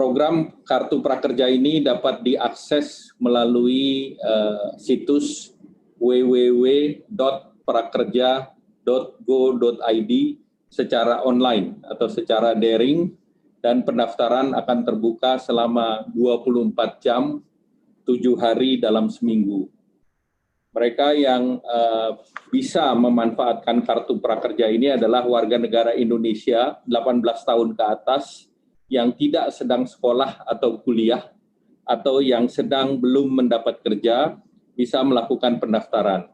Program Kartu Prakerja ini dapat diakses melalui situs www.prakerja.go.id secara online atau secara daring, dan pendaftaran akan terbuka selama 24 jam, 7 hari dalam seminggu. Mereka yang bisa memanfaatkan Kartu Prakerja ini adalah warga negara Indonesia 18 tahun ke atas yang tidak sedang sekolah atau kuliah, atau yang sedang belum mendapat kerja, bisa melakukan pendaftaran.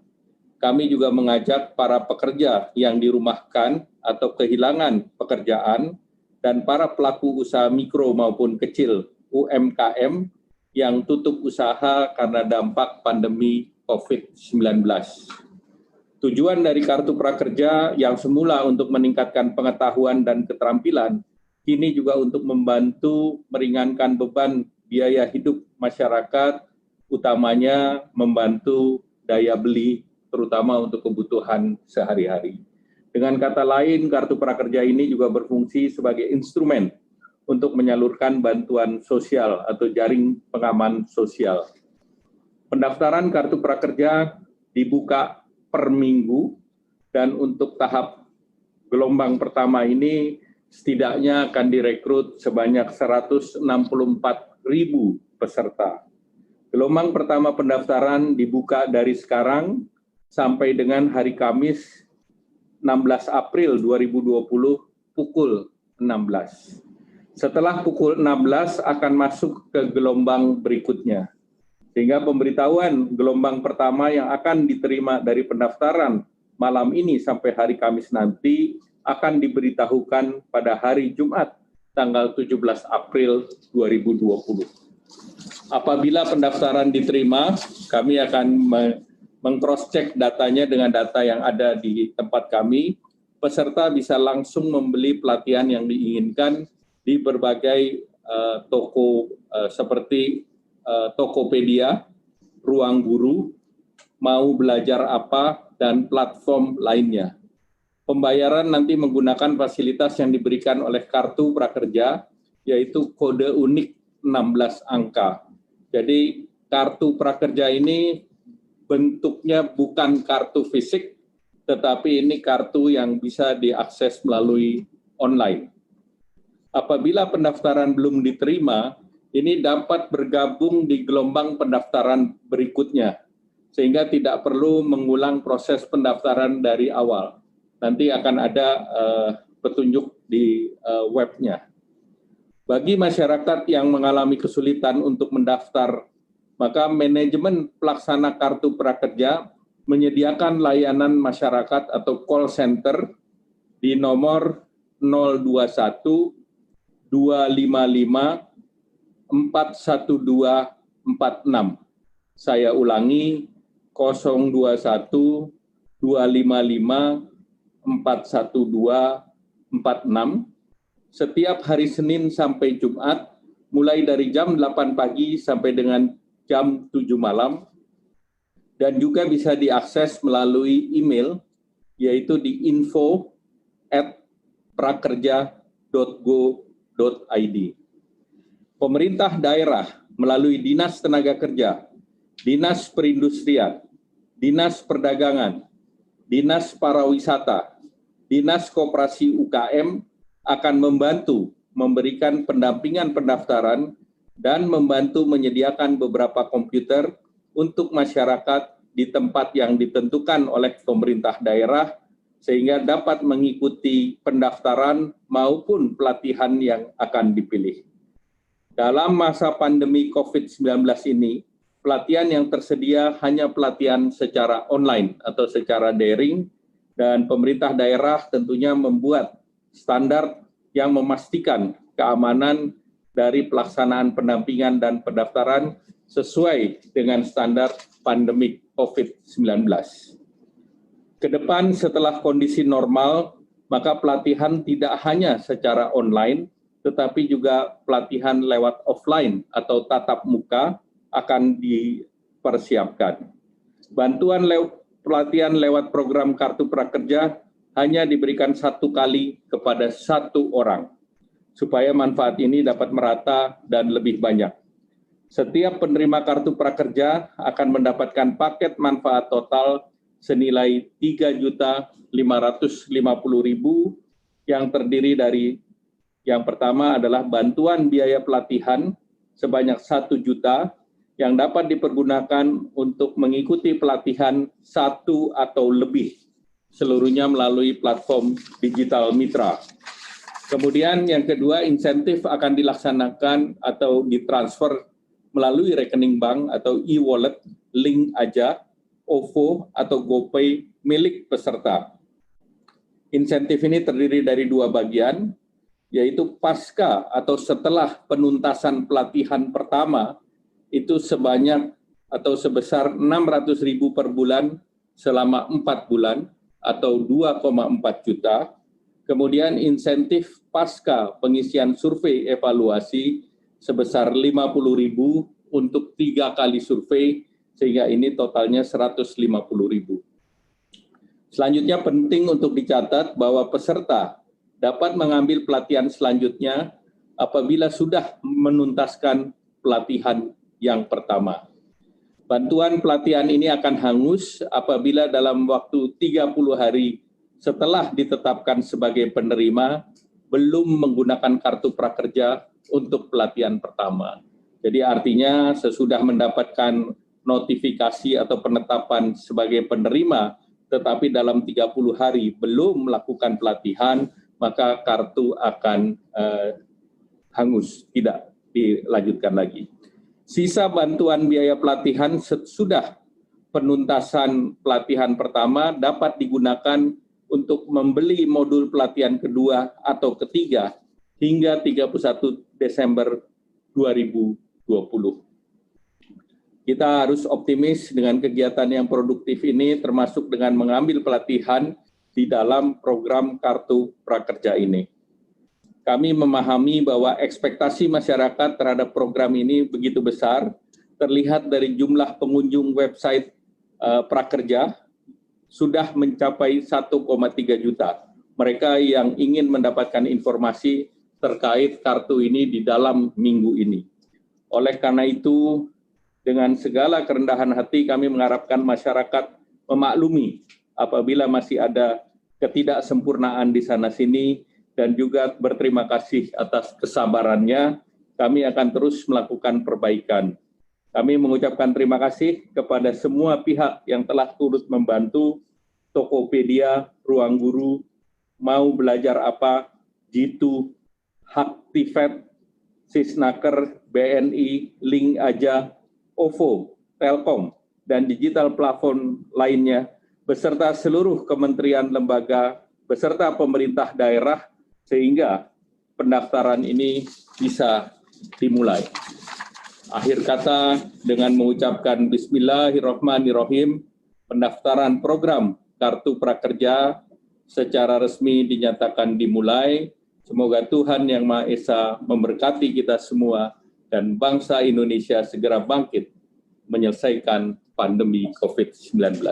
Kami juga mengajak para pekerja yang dirumahkan atau kehilangan pekerjaan dan para pelaku usaha mikro maupun kecil UMKM yang tutup usaha karena dampak pandemi COVID-19. Tujuan dari Kartu Prakerja yang semula untuk meningkatkan pengetahuan dan keterampilan, kini juga untuk membantu meringankan beban biaya hidup masyarakat, utamanya membantu daya beli, terutama untuk kebutuhan sehari-hari. Dengan kata lain, Kartu Prakerja ini juga berfungsi sebagai instrumen untuk menyalurkan bantuan sosial atau jaring pengaman sosial. Pendaftaran Kartu Prakerja dibuka per minggu, dan untuk tahap gelombang pertama ini setidaknya akan direkrut sebanyak 164.000 peserta. Gelombang pertama pendaftaran dibuka dari sekarang sampai dengan hari Kamis 16 April 2020 pukul 16. Setelah pukul 16 akan masuk ke gelombang berikutnya. Sehingga pemberitahuan gelombang pertama yang akan diterima dari pendaftaran malam ini sampai hari Kamis nanti akan diberitahukan pada hari Jumat tanggal 17 April 2020. Apabila pendaftaran diterima, kami akan meng-cross-check datanya dengan data yang ada di tempat kami. Peserta bisa langsung membeli pelatihan yang diinginkan di berbagai toko seperti Tokopedia, Ruang Guru, Mau Belajar Apa, dan platform lainnya. Pembayaran nanti menggunakan fasilitas yang diberikan oleh Kartu Prakerja, yaitu kode unik 16 angka. Jadi Kartu Prakerja ini bentuknya bukan kartu fisik, tetapi ini kartu yang bisa diakses melalui online. Apabila pendaftaran belum diterima, ini dapat bergabung di gelombang pendaftaran berikutnya, sehingga tidak perlu mengulang proses pendaftaran dari awal. Nanti akan ada petunjuk di webnya. Bagi masyarakat yang mengalami kesulitan untuk mendaftar, maka manajemen pelaksana Kartu Prakerja menyediakan layanan masyarakat atau call center di nomor 021 255 41246. Saya ulangi, 021 255 41246. Setiap hari Senin sampai Jumat, mulai dari jam 8 pagi sampai dengan jam 7 malam, dan juga bisa diakses melalui email, yaitu di info@prakerja.go.id. Pemerintah daerah melalui Dinas Tenaga Kerja, Dinas Perindustrian, Dinas Perdagangan, Dinas Pariwisata, Dinas Koperasi UKM akan membantu memberikan pendampingan pendaftaran dan membantu menyediakan beberapa komputer untuk masyarakat di tempat yang ditentukan oleh pemerintah daerah, sehingga dapat mengikuti pendaftaran maupun pelatihan yang akan dipilih. Dalam masa pandemi COVID-19 ini, pelatihan yang tersedia hanya pelatihan secara online atau secara daring, dan pemerintah daerah tentunya membuat standar yang memastikan keamanan dari pelaksanaan pendampingan dan pendaftaran sesuai dengan standar pandemik COVID-19. Kedepan setelah kondisi normal, maka pelatihan tidak hanya secara online, tetapi juga pelatihan lewat offline atau tatap muka akan dipersiapkan. Bantuan pelatihan lewat program Kartu Prakerja hanya diberikan 1 kali kepada 1 orang. supaya manfaat ini dapat merata dan lebih banyak. Setiap penerima kartu prakerja akan mendapatkan paket manfaat total senilai Rp3.550.000 yang terdiri dari yang pertama adalah bantuan biaya pelatihan sebanyak 1 juta yang dapat dipergunakan untuk mengikuti pelatihan 1 atau lebih, seluruhnya melalui platform digital mitra. Kemudian yang kedua, insentif akan dilaksanakan atau ditransfer melalui rekening bank atau e-wallet, Link Aja, OVO atau GoPay milik peserta. Insentif ini terdiri dari 2 bagian, yaitu pasca atau setelah penuntasan pelatihan pertama, itu sebanyak atau sebesar Rp600.000 per bulan selama 4 bulan atau 2,4 juta. Kemudian insentif pasca pengisian survei evaluasi sebesar Rp50.000 untuk 3 kali survei, sehingga ini totalnya Rp150.000. Selanjutnya penting untuk dicatat bahwa peserta dapat mengambil pelatihan selanjutnya apabila sudah menuntaskan pelatihan yang pertama. Bantuan pelatihan ini akan hangus apabila dalam waktu 30 hari setelah ditetapkan sebagai penerima belum menggunakan kartu prakerja untuk pelatihan pertama. Jadi artinya sesudah mendapatkan notifikasi atau penetapan sebagai penerima, tetapi dalam 30 hari belum melakukan pelatihan, maka kartu akan hangus, tidak dilanjutkan lagi. Sisa bantuan biaya pelatihan sesudah penuntasan pelatihan pertama dapat digunakan untuk membeli modul pelatihan kedua atau ketiga hingga 31 Desember 2020. Kita harus optimis dengan kegiatan yang produktif ini, termasuk dengan mengambil pelatihan di dalam program Kartu Prakerja ini. Kami memahami bahwa ekspektasi masyarakat terhadap program ini begitu besar, terlihat dari jumlah pengunjung website prakerja sudah mencapai 1,3 juta. Mereka yang ingin mendapatkan informasi terkait kartu ini di dalam minggu ini. Oleh karena itu, dengan segala kerendahan hati kami mengharapkan masyarakat memaklumi apabila masih ada ketidaksempurnaan di sana-sini, dan juga berterima kasih atas kesabarannya. Kami akan terus melakukan perbaikan. Kami mengucapkan terima kasih kepada semua pihak yang telah turut membantu, Tokopedia, Ruang Guru, Mau Belajar Apa, Jitu, Haktifed, Sisnaker, BNI, Link Aja, OVO, Telkom, dan digital platform lainnya, beserta seluruh kementerian lembaga, beserta pemerintah daerah, sehingga pendaftaran ini bisa dimulai. Akhir kata, dengan mengucapkan Bismillahirrahmanirrahim, pendaftaran program Kartu Prakerja secara resmi dinyatakan dimulai. Semoga Tuhan Yang Maha Esa memberkati kita semua dan bangsa Indonesia segera bangkit menyelesaikan pandemi COVID-19.